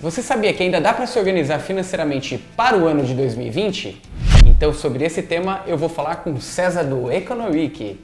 Você sabia que ainda dá para se organizar financeiramente para o ano de 2020? Então, sobre esse tema, eu vou falar com o César do Econoweek.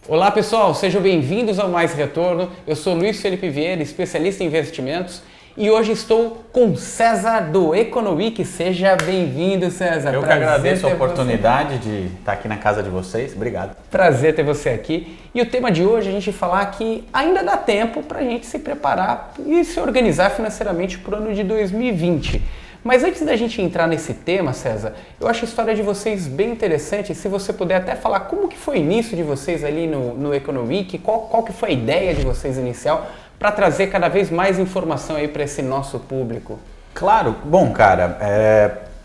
Olá pessoal, sejam bem-vindos ao Mais Retorno. Eu sou Luiz Felipe Vieira, especialista em investimentos, e hoje estou com César do Econoweek. Seja bem-vindo, César. Eu que agradeço a oportunidade de estar aqui na casa de vocês. Obrigado. Prazer ter você aqui. E o tema de hoje a gente falar que ainda dá tempo para a gente se preparar e se organizar financeiramente para o ano de 2020. Mas antes da gente entrar nesse tema, César, eu acho a história de vocês bem interessante. Se você puder até falar como que foi o início de vocês ali no Econoweek, qual que foi a ideia de vocês inicial para trazer cada vez mais informação aí para esse nosso público? Claro. Bom, cara,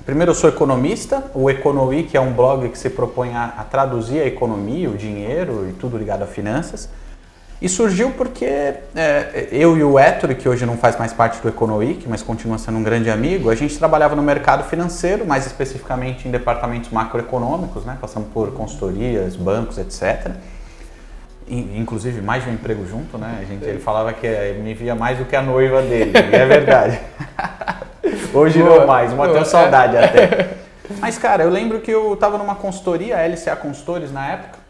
primeiro eu sou economista. O Econoweek é um blog que se propõe a traduzir a economia, o dinheiro e tudo ligado a finanças. E surgiu porque eu e o Ettore, que hoje não faz mais parte do Econoweek, mas continua sendo um grande amigo, a gente trabalhava no mercado financeiro, mais especificamente em departamentos macroeconômicos, né? Passando por consultorias, bancos, etc. Inclusive mais de um emprego junto, né? Ele falava que me via mais do que a noiva dele, e é verdade. Hoje não mais, bateu saudade até. Mas, cara, eu lembro que eu estava numa consultoria, a LCA Consultores na época.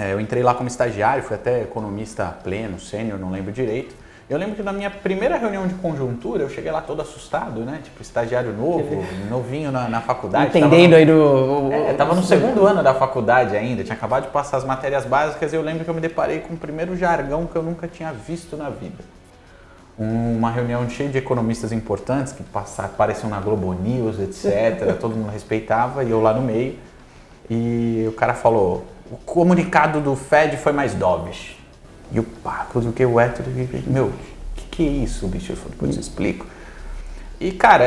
Eu entrei lá como estagiário, fui até economista pleno, sênior, não lembro direito. Eu lembro que na minha primeira reunião de conjuntura, eu cheguei lá todo assustado, né? Tipo, estagiário novo, novinho na faculdade. Entendendo aí tava no segundo ano da faculdade ainda, tinha acabado de passar as matérias básicas e eu lembro que eu me deparei com o primeiro jargão que eu nunca tinha visto na vida. Uma reunião cheia de economistas importantes que apareciam na Globo News, etc. Todo mundo respeitava e eu lá no meio. E o cara falou: o comunicado do Fed foi mais dovish. E o papo do que o Ettore, meu, que é isso, bicho? Eu falei, depois eu explico. E, cara,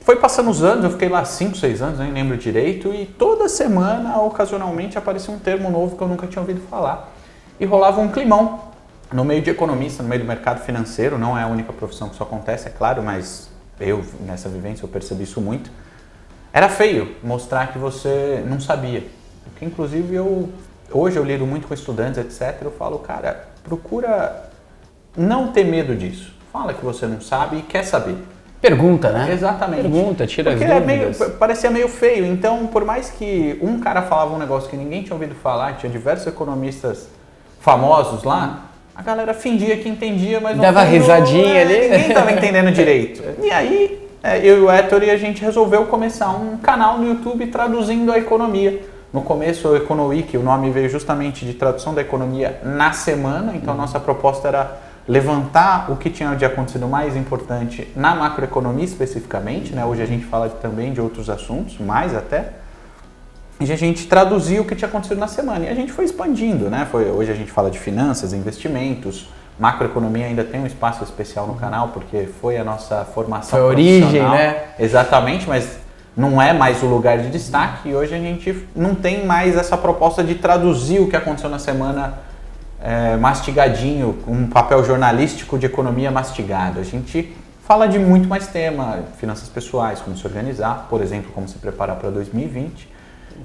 foi passando os anos, eu fiquei lá 5, 6 anos, nem lembro direito, e toda semana, ocasionalmente, aparecia um termo novo que eu nunca tinha ouvido falar. E rolava um climão no meio de economista, no meio do mercado financeiro. Não é a única profissão que isso acontece, é claro, mas eu, nessa vivência, eu percebi isso muito. Era feio mostrar que você não sabia. Porque, inclusive, hoje eu lido muito com estudantes, etc. Eu falo, cara, procura não ter medo disso. Fala que você não sabe e quer saber. Pergunta, né? Exatamente. Pergunta, tira as dúvidas. Parecia meio feio. Então, por mais que um cara falava um negócio que ninguém tinha ouvido falar, tinha diversos economistas famosos lá, a galera fingia que entendia, mas não dava risadinha ali. Ninguém estava entendendo direito. E aí, eu e o Ettore, a gente resolveu começar um canal no YouTube traduzindo a economia. No começo, o Econoweek, o nome veio justamente de tradução da economia na semana, então nossa proposta era levantar o que tinha de acontecido mais importante na macroeconomia especificamente, né? Hoje a gente fala também de outros assuntos, mais até, e a gente traduzia o que tinha acontecido na semana, e a gente foi expandindo, né? Hoje a gente fala de finanças, investimentos, macroeconomia ainda tem um espaço especial no canal, porque foi a nossa formação profissional. Foi a origem, né? Exatamente, mas não é mais o lugar de destaque, e hoje a gente não tem mais essa proposta de traduzir o que aconteceu na semana mastigadinho, com um papel jornalístico de economia mastigado. A gente fala de muito mais tema, finanças pessoais, como se organizar, por exemplo, como se preparar para 2020.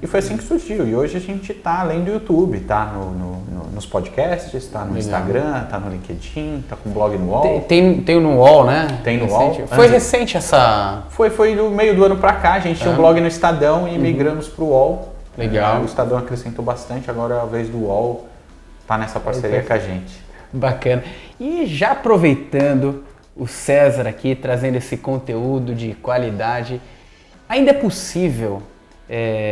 E foi assim que surgiu. E hoje a gente está além do YouTube, está nos podcasts, está no Instagram, está no LinkedIn, está com um blog no UOL. Tem no UOL, né? Tem no UOL. Foi recente essa... Foi no meio do ano para cá. A gente tinha um blog no Estadão e migramos para o UOL. Legal. O Estadão acrescentou bastante, agora é a vez do UOL tá nessa parceria com a gente. Bacana. E já aproveitando o César aqui, trazendo esse conteúdo de qualidade, ainda é possível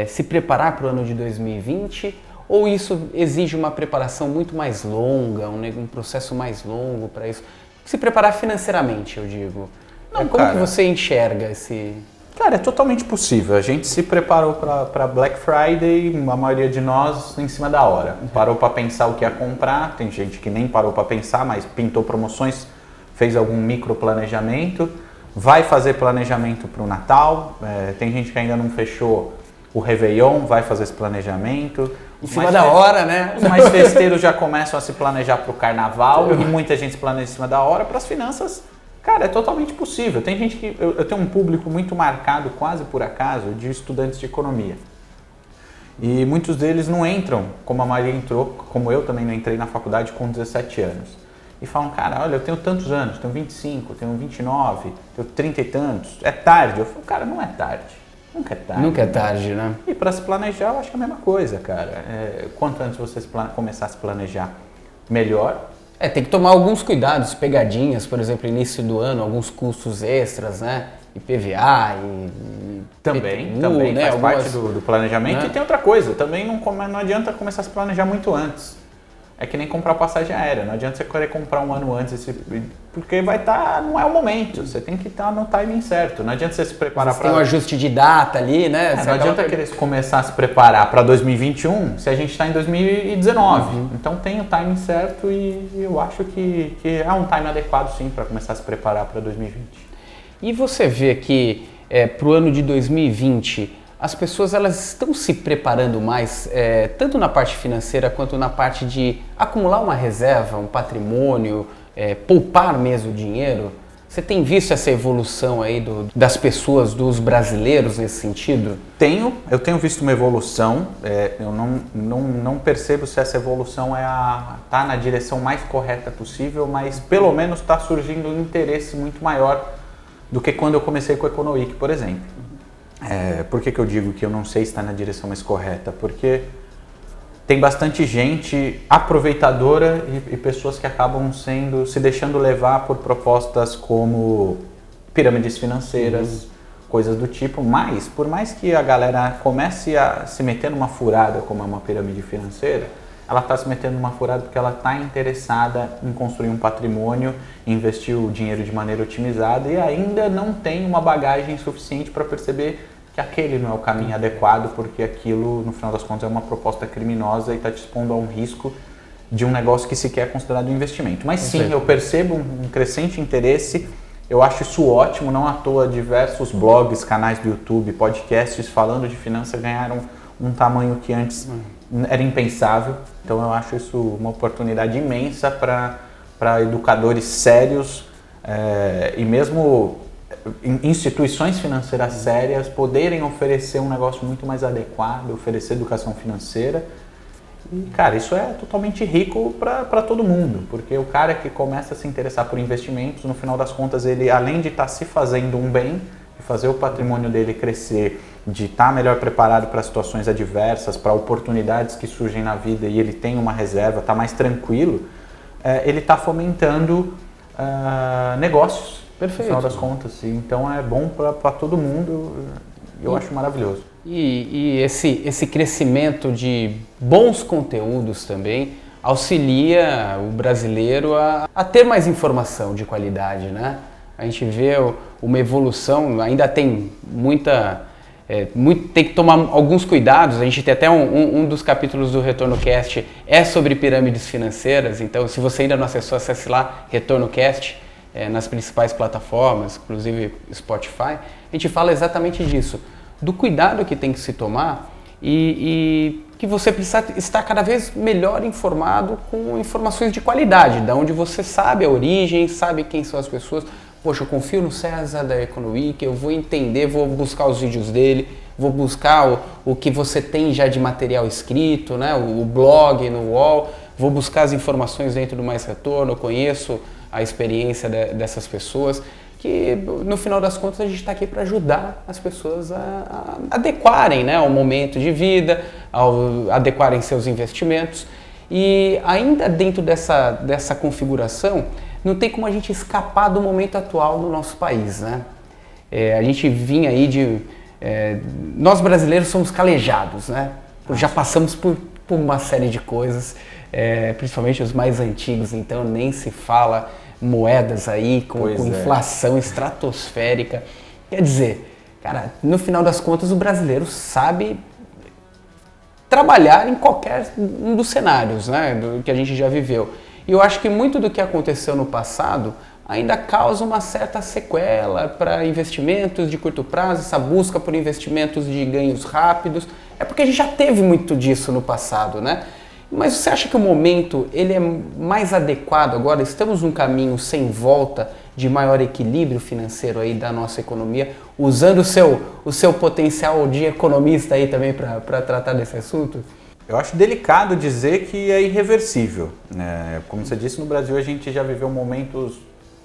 se preparar para o ano de 2020 ou isso exige uma preparação muito mais longa, um processo mais longo para isso? Se preparar financeiramente, eu digo. Como que você enxerga esse... Cara, é totalmente possível. A gente se preparou para Black Friday, a maioria de nós em cima da hora. Parou para pensar o que ia comprar, tem gente que nem parou para pensar, mas pintou promoções, fez algum micro planejamento, vai fazer planejamento para o Natal, tem gente que ainda não fechou o Réveillon, vai fazer esse planejamento. Em cima da hora, né? Os mais festeiros já começam a se planejar para o Carnaval e muita gente se planeja em cima da hora. Para as finanças, cara, é totalmente possível. Tem gente que... Eu tenho um público muito marcado, quase por acaso, de estudantes de economia. E muitos deles não entram, como a Maria entrou, como eu também não entrei na faculdade com 17 anos. E falam, cara, olha, eu tenho tantos anos, tenho 25, tenho 29, tenho 30 e tantos, é tarde. Eu falo, cara, não é tarde. Nunca é tarde. Nunca é tarde, né? E para se planejar, eu acho que é a mesma coisa, cara. Quanto antes você começar a se planejar, melhor. Tem que tomar alguns cuidados, pegadinhas, por exemplo, início do ano, alguns custos extras, né? IPVA e também né? faz parte do planejamento. Né? E tem outra coisa, também não adianta começar a se planejar muito antes. É que nem comprar passagem aérea, não adianta você querer comprar um ano antes, porque não é o momento, você tem que estar no timing certo, não adianta você se preparar para... Tem um ajuste de data ali, né? Não adianta querer começar a se preparar para 2021 se a gente está em 2019, então tem o timing certo e eu acho que é um timing adequado sim para começar a se preparar para 2020. E você vê que para o ano de 2020... as pessoas elas estão se preparando mais, tanto na parte financeira quanto na parte de acumular uma reserva, um patrimônio, poupar mesmo dinheiro? Você tem visto essa evolução aí das pessoas, dos brasileiros nesse sentido? Eu tenho visto uma evolução, eu não percebo se essa evolução tá na direção mais correta possível, mas pelo menos está surgindo um interesse muito maior do que quando eu comecei com o Econoweek, por exemplo. Por que eu digo que eu não sei se está na direção mais correta? Porque tem bastante gente aproveitadora e pessoas que acabam se deixando levar por propostas como pirâmides financeiras, coisas do tipo, mas por mais que a galera comece a se meter numa furada como é uma pirâmide financeira, ela está se metendo numa furada porque ela está interessada em construir um patrimônio, investir o dinheiro de maneira otimizada e ainda não tem uma bagagem suficiente para perceber que aquele não é o caminho adequado, porque aquilo, no final das contas, é uma proposta criminosa e está te expondo a um risco de um negócio que sequer é considerado um investimento. Mas sim, eu percebo um crescente interesse, eu acho isso ótimo, não à toa diversos blogs, canais do YouTube, podcasts falando de finanças ganharam um tamanho que antes era impensável. Então eu acho isso uma oportunidade imensa para educadores sérios e mesmo instituições financeiras sérias poderem oferecer um negócio muito mais adequado, oferecer educação financeira. E, cara, isso é totalmente rico para todo mundo, porque o cara que começa a se interessar por investimentos, no final das contas, ele, além de estar se fazendo um bem, de fazer o patrimônio dele crescer, de estar melhor preparado para situações adversas, para oportunidades que surgem na vida e ele tem uma reserva, está mais tranquilo, ele está fomentando negócios, Perfeito. No final das contas. Então é bom para todo mundo, eu acho maravilhoso. E esse crescimento de bons conteúdos também auxilia o brasileiro a ter mais informação de qualidade, né? A gente vê uma evolução, ainda tem tem que tomar alguns cuidados. A gente tem até um dos capítulos do RetornoCast sobre pirâmides financeiras, então se você ainda não acessou, acesse lá, RetornoCast, nas principais plataformas, inclusive Spotify. A gente fala exatamente disso, do cuidado que tem que se tomar e que você precisa estar cada vez melhor informado com informações de qualidade, da onde você sabe a origem, sabe quem são as pessoas. Poxa, eu confio no César da Econoweek, eu vou entender, vou buscar os vídeos dele, vou buscar o que você tem já de material escrito, né? O blog no UOL, vou buscar as informações dentro do Mais Retorno, eu conheço a experiência dessas pessoas, que no final das contas a gente está aqui para ajudar as pessoas a adequarem, né, ao momento de vida, adequarem seus investimentos. E ainda dentro dessa configuração, não tem como a gente escapar do momento atual do nosso país, né? A gente vinha aí nós brasileiros somos calejados, né? Já passamos por uma série de coisas, principalmente os mais antigos, então nem se fala, moedas aí com inflação estratosférica. Quer dizer, cara, no final das contas o brasileiro sabe trabalhar em qualquer um dos cenários, né, do que a gente já viveu. E eu acho que muito do que aconteceu no passado ainda causa uma certa sequela para investimentos de curto prazo, essa busca por investimentos de ganhos rápidos. É porque a gente já teve muito disso no passado, né? Mas você acha que o momento ele é mais adequado agora? Estamos num caminho sem volta de maior equilíbrio financeiro aí da nossa economia, usando o seu potencial de economista aí também para tratar desse assunto? Eu acho delicado dizer que é irreversível. Como você disse, no Brasil a gente já viveu momentos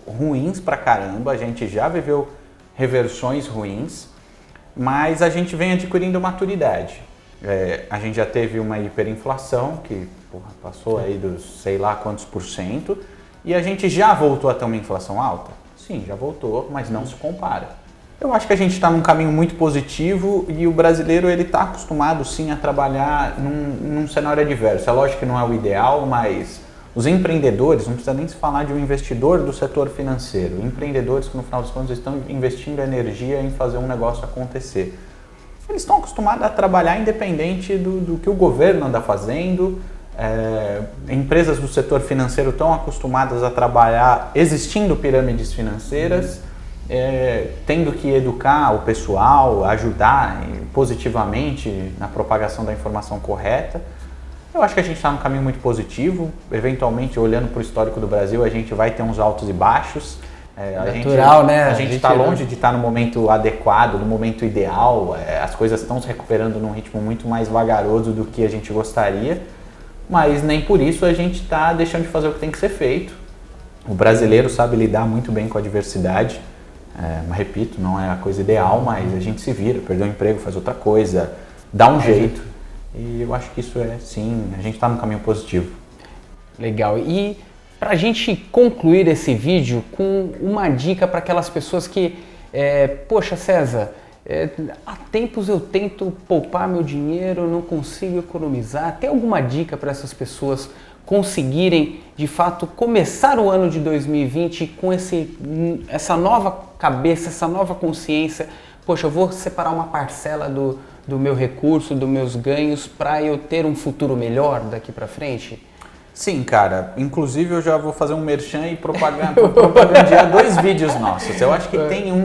ruins pra caramba, a gente já viveu reversões ruins, mas a gente vem adquirindo maturidade. A gente já teve uma hiperinflação que passou aí dos sei lá quantos %, e a gente já voltou a ter uma inflação alta? Sim, já voltou, mas não se compara. Eu acho que a gente está num caminho muito positivo e o brasileiro ele está acostumado sim a trabalhar num cenário adverso. É lógico que não é o ideal, mas os empreendedores, não precisa nem se falar de um investidor do setor financeiro, empreendedores que no final das contas estão investindo energia em fazer um negócio acontecer. Eles estão acostumados a trabalhar independente do que o governo anda fazendo. Empresas do setor financeiro estão acostumadas a trabalhar existindo pirâmides financeiras, tendo que educar o pessoal, ajudar positivamente na propagação da informação correta. Eu acho que a gente está num caminho muito positivo. Eventualmente, olhando para o histórico do Brasil, a gente vai ter uns altos e baixos. Natural, né? A gente está longe de estar no momento adequado, no momento ideal. As coisas estão se recuperando num ritmo muito mais vagaroso do que a gente gostaria. Mas nem por isso a gente está deixando de fazer o que tem que ser feito. O brasileiro sabe lidar muito bem com a diversidade. Mas repito, não é a coisa ideal, mas a gente se vira, perdeu o emprego, faz outra coisa, dá um jeito. E eu acho que isso sim, a gente está num caminho positivo. Legal. E para a gente concluir esse vídeo com uma dica para aquelas pessoas que, poxa César, há tempos eu tento poupar meu dinheiro, não consigo economizar. Tem alguma dica para essas pessoas conseguirem, de fato, começar o ano de 2020 com essa nova cabeça, essa nova consciência? Poxa, eu vou separar uma parcela do meu recurso, dos meus ganhos, para eu ter um futuro melhor daqui para frente? Sim, cara. Inclusive eu já vou fazer um merchan e propagandear 2 vídeos nossos. Eu acho que tem um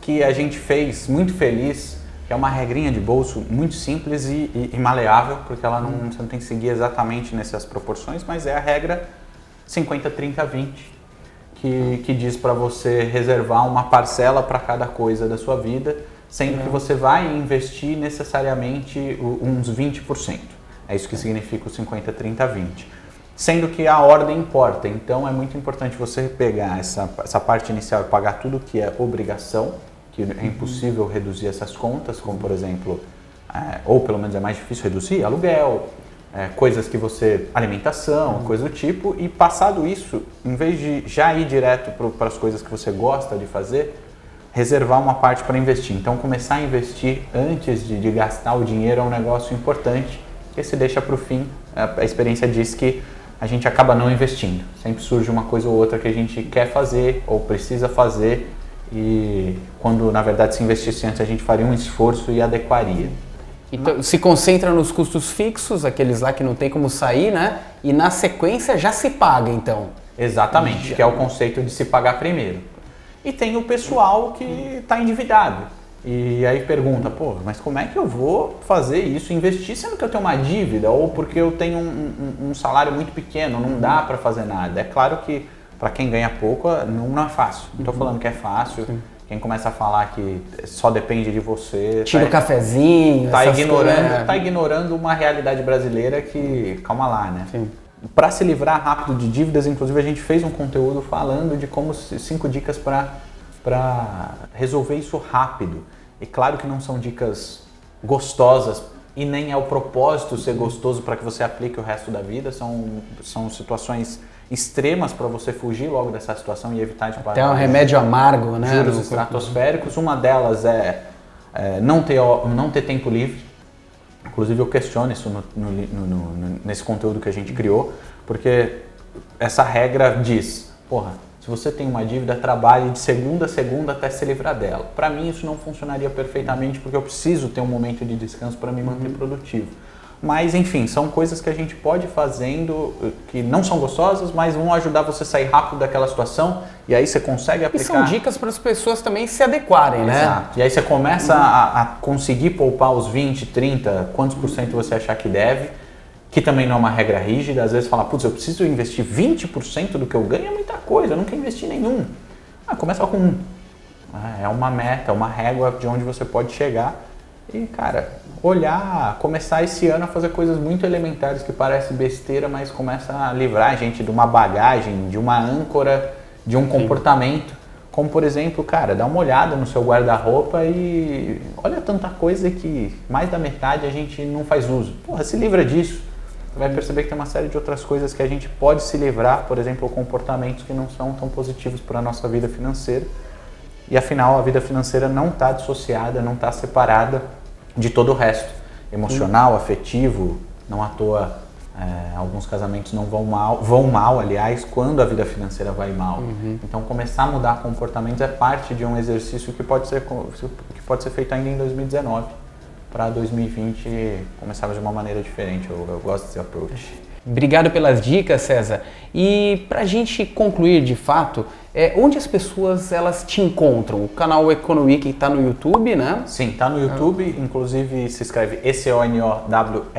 que a gente fez muito feliz, que é uma regrinha de bolso muito simples e maleável, porque ela você não tem que seguir exatamente nessas proporções, mas é a regra 50-30-20, que diz para você reservar uma parcela para cada coisa da sua vida, sendo que você vai investir necessariamente uns 20%. É isso que significa o 50-30-20. Sendo que a ordem importa, então é muito importante você pegar essa parte inicial e pagar tudo que é obrigação, que é impossível reduzir essas contas, como por exemplo, ou pelo menos é mais difícil reduzir, aluguel, coisas que você, alimentação, coisa do tipo, e passado isso, em vez de já ir direto para as coisas que você gosta de fazer, reservar uma parte para investir. Então começar a investir antes de gastar o dinheiro é um negócio importante, que se deixa para o fim. A experiência diz que a gente acaba não investindo. Sempre surge uma coisa ou outra que a gente quer fazer ou precisa fazer, e quando na verdade se investisse antes a gente faria um esforço e adequaria. Então, se concentra nos custos fixos, aqueles lá que não tem como sair, né? E na sequência já se paga, então. Exatamente, que é o conceito de se pagar primeiro. E tem o pessoal que está endividado. E aí pergunta, mas como é que eu vou fazer isso, investir sendo que eu tenho uma dívida ou porque eu tenho um salário muito pequeno, não dá para fazer nada. É claro que para quem ganha pouco não é fácil. Não estou falando que é fácil. Sim. Quem começa a falar que só depende de você... Tira o cafezinho... Tá ignorando uma realidade brasileira que... Calma lá, né? Para se livrar rápido de dívidas, inclusive a gente fez um conteúdo falando de 5 dicas para resolver isso rápido. E claro que não são dicas gostosas e nem é o propósito ser gostoso para que você aplique o resto da vida. São situações extremas para você fugir logo dessa situação e evitar de pagar. Até um remédio amargo, né? Juros estratosféricos. Uma delas é não ter tempo livre. Inclusive eu questiono isso nesse conteúdo que a gente criou, porque essa regra diz, se você tem uma dívida, trabalhe de segunda a segunda até se livrar dela. Para mim isso não funcionaria perfeitamente, porque eu preciso ter um momento de descanso para me manter produtivo. Mas enfim, são coisas que a gente pode ir fazendo que não são gostosas, mas vão ajudar você a sair rápido daquela situação e aí você consegue aplicar. E são dicas para as pessoas também se adequarem, né? Exato. E aí você começa a conseguir poupar os 20, 30, quantos % você achar que deve que também não é uma regra rígida. Às vezes fala, putz, eu preciso investir 20% do que eu ganho, é muita coisa, eu nunca investi nenhum. Começa com 1. É uma meta, uma régua de onde você pode chegar. E, cara, começar esse ano a fazer coisas muito elementares que parece besteira, mas começa a livrar a gente de uma bagagem, de uma âncora, de um comportamento. Como, por exemplo, cara, dá uma olhada no seu guarda-roupa e olha tanta coisa que mais da metade a gente não faz uso. Porra, se livra disso. Você vai perceber que tem uma série de outras coisas que a gente pode se livrar, por exemplo, comportamentos que não são tão positivos para a nossa vida financeira. E afinal, a vida financeira não está dissociada, não está separada de todo o resto. Emocional, afetivo, não à toa alguns casamentos não vão mal, aliás, quando a vida financeira vai mal. Então, começar a mudar comportamentos é parte de um exercício que pode ser feito ainda em 2019. Para 2020 começar de uma maneira diferente. Eu gosto desse approach. Obrigado pelas dicas, César. E para a gente concluir de fato, onde as pessoas elas te encontram? O canal Econoweek está no YouTube, né? Sim, está no YouTube. Inclusive se escreve ECONOWEEK,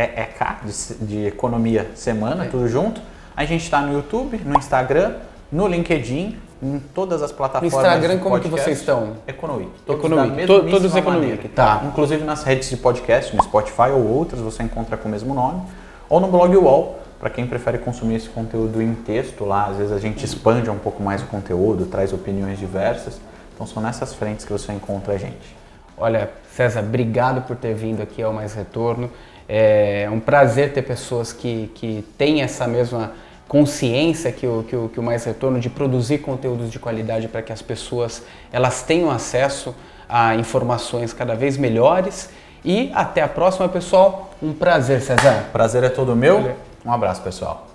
de Economia Semana, tudo junto. A gente está no YouTube, no Instagram, no LinkedIn, em todas as plataformas. No Instagram, como que vocês estão? Econoweek. Todos Econoweek, tá. Inclusive nas redes de podcast, no Spotify ou outras, você encontra com o mesmo nome. Ou no blog UOL, para quem prefere consumir esse conteúdo em texto lá. Às vezes a gente expande um pouco mais o conteúdo, traz opiniões diversas. Então são nessas frentes que você encontra a gente. Olha, César, obrigado por ter vindo aqui ao Mais Retorno. É um prazer ter pessoas que têm essa mesma consciência que o Mais Retorno de produzir conteúdos de qualidade para que as pessoas elas tenham acesso a informações cada vez melhores. E até a próxima, pessoal. Um prazer, César. Prazer é todo meu. Um abraço, pessoal.